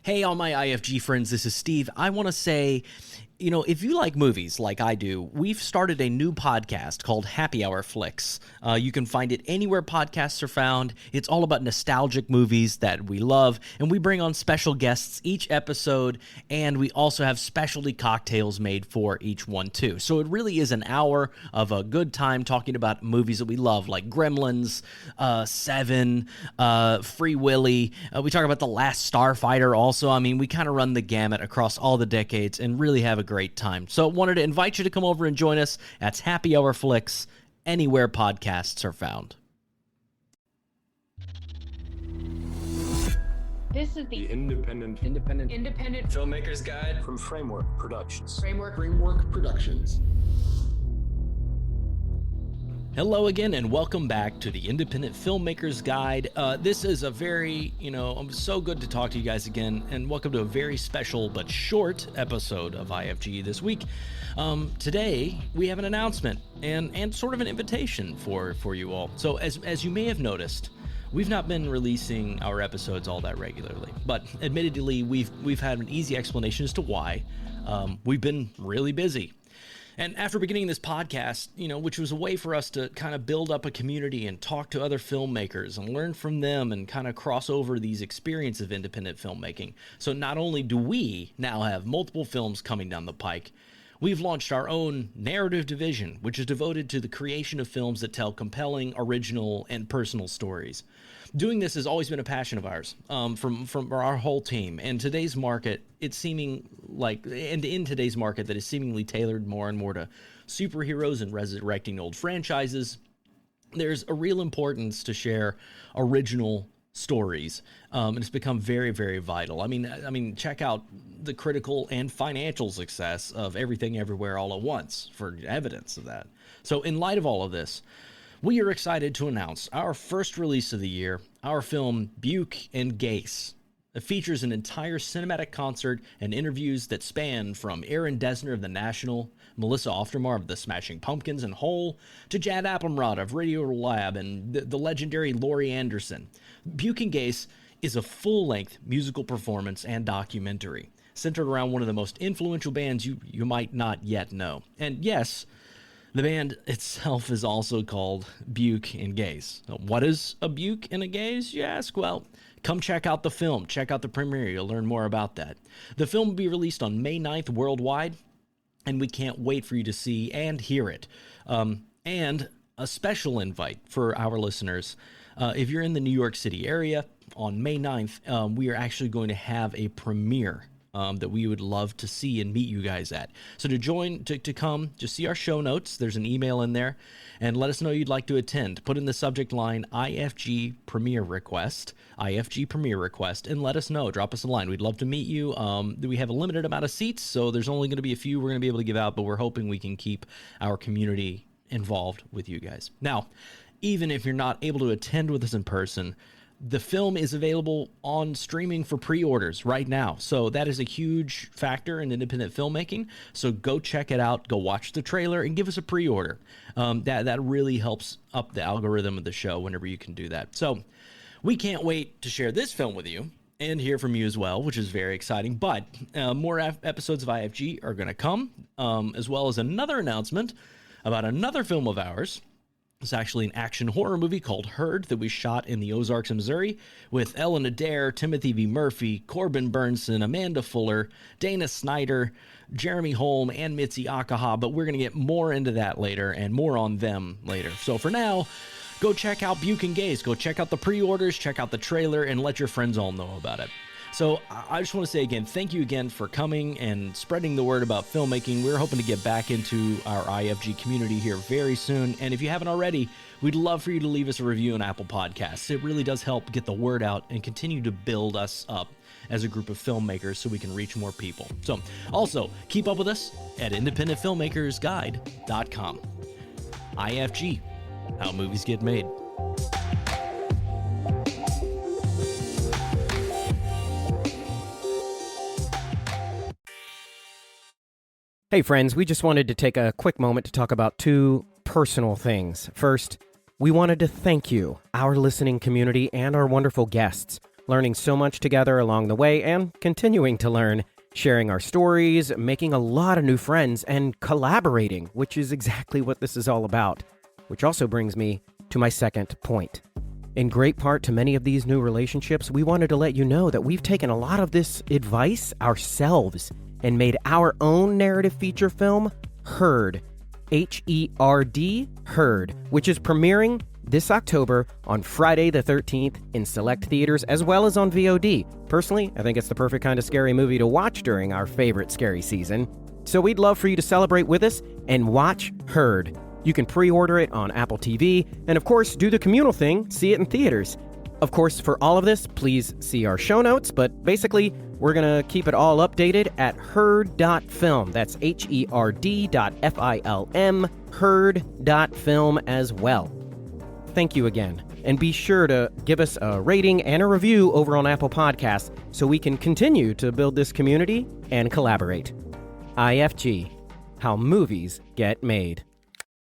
Hey, all my IFG friends, this is Steve. I want to say, if you like movies like I do, we've started a new podcast called Happy Hour Flicks. You can find it anywhere podcasts are found. It's all about nostalgic movies that we love, and we bring on special guests each episode, and we also have specialty cocktails made for each one, too. So it really is an hour of a good time talking about movies that we love, like Gremlins, Seven, Free Willy. We talk about The Last Starfighter also. I mean, we kind of run the gamut across all the decades and really have a great time. So wanted to invite you to come over and join us. That's Happy Hour Flicks, anywhere podcasts are found. This is the Independent Filmmakers Guide from Framework Productions. Framework Productions. Hello again, and welcome back to the Independent Filmmakers Guide. This is a very, I'm so good to talk to you guys again, and welcome to a very special but short episode of IFG this week. Today, we have an announcement and sort of an invitation for you all. So as you may have noticed, we've not been releasing our episodes all that regularly, but admittedly, we've had an easy explanation as to why. We've been really busy. And after beginning this podcast, which was a way for us to kind of build up a community and talk to other filmmakers and learn from them and kind of cross over these experiences of independent filmmaking. So not only do we now have multiple films coming down the pike, we've launched our own narrative division, which is devoted to the creation of films that tell compelling, original, and personal stories. Doing this has always been a passion of ours, from our whole team. And today's market, it's seeming like, and in today's market that is seemingly tailored more and more to superheroes and resurrecting old franchises, there's a real importance to share original stories, and it's become very, very vital. I mean, check out the critical and financial success of Everything Everywhere All at Once for evidence of that. So in light of all of this, we are excited to announce our first release of the year, our film BUKE GASE. It features an entire cinematic concert and interviews that span from Aaron Dessner of The National, Melissa Oftermar of The Smashing Pumpkins and Hole, to Jad Applemrod of Radio Lab and the legendary Laurie Anderson. BUKE GASE is a full-length musical performance and documentary centered around one of the most influential bands you might not yet know. And yes, the band itself is also called BUKE GASE. What is a BUKE and a gaze, you ask? Well, come check out the film. Check out the premiere. You'll learn more about that. The film will be released on May 9th worldwide, and we can't wait for you to see and hear it. And a special invite for our listeners. If you're in the New York City area, on May 9th, we are actually going to have a premiere that we would love to see and meet you guys at. So to come, just see our show notes. There's an email in there, and let us know you'd like to attend. Put in the subject line IFG Premiere Request, and let us know. Drop us a line. We'd love to meet you. We have a limited amount of seats, so there's only going to be a few we're going to be able to give out, but we're hoping we can keep our community involved with you guys. Now, even if you're not able to attend with us in person, the film is available on streaming for pre-orders right now. So that is a huge factor in independent filmmaking. So go check it out, go watch the trailer, and give us a pre-order. That really helps up the algorithm of the show whenever you can do that. So we can't wait to share this film with you and hear from you as well, which is very exciting. But more episodes of IFG are going to come, as well as another announcement about another film of ours. It's actually an action horror movie called Herd that we shot in the Ozarks of Missouri with Ellen Adair, Timothy V. Murphy, Corbin Burnson, Amanda Fuller, Dana Snyder, Jeremy Holm, and Mitzi Akaha, but we're going to get more into that later and more on them later. So for now, go check out BUKE GASE. Go check out the pre-orders, check out the trailer, and let your friends all know about it. So I just want to say again, thank you again for coming and spreading the word about filmmaking. We're hoping to get back into our IFG community here very soon. And if you haven't already, we'd love for you to leave us a review on Apple Podcasts. It really does help get the word out and continue to build us up as a group of filmmakers so we can reach more people. So also keep up with us at independentfilmmakersguide.com. IFG, how movies get made. Hey friends, we just wanted to take a quick moment to talk about two personal things. First, we wanted to thank you, our listening community, and our wonderful guests learning so much together along the way and continuing to learn, sharing our stories, making a lot of new friends, and collaborating, which is exactly what this is all about. Which also brings me to my second point. In great part to many of these new relationships, we wanted to let you know that we've taken a lot of this advice ourselves and made our own narrative feature film, Herd. H-E-R-D, Herd, which is premiering this October on Friday the 13th in select theaters as well as on VOD. Personally, I think it's the perfect kind of scary movie to watch during our favorite scary season. So we'd love for you to celebrate with us and watch Herd. You can pre-order it on Apple TV and, of course, do the communal thing, see it in theaters. Of course, for all of this, please see our show notes, but basically, we're going to keep it all updated at herd.film. That's herd.film, herd.film as well. Thank you again, and be sure to give us a rating and a review over on Apple Podcasts so we can continue to build this community and collaborate. IFG, how movies get made.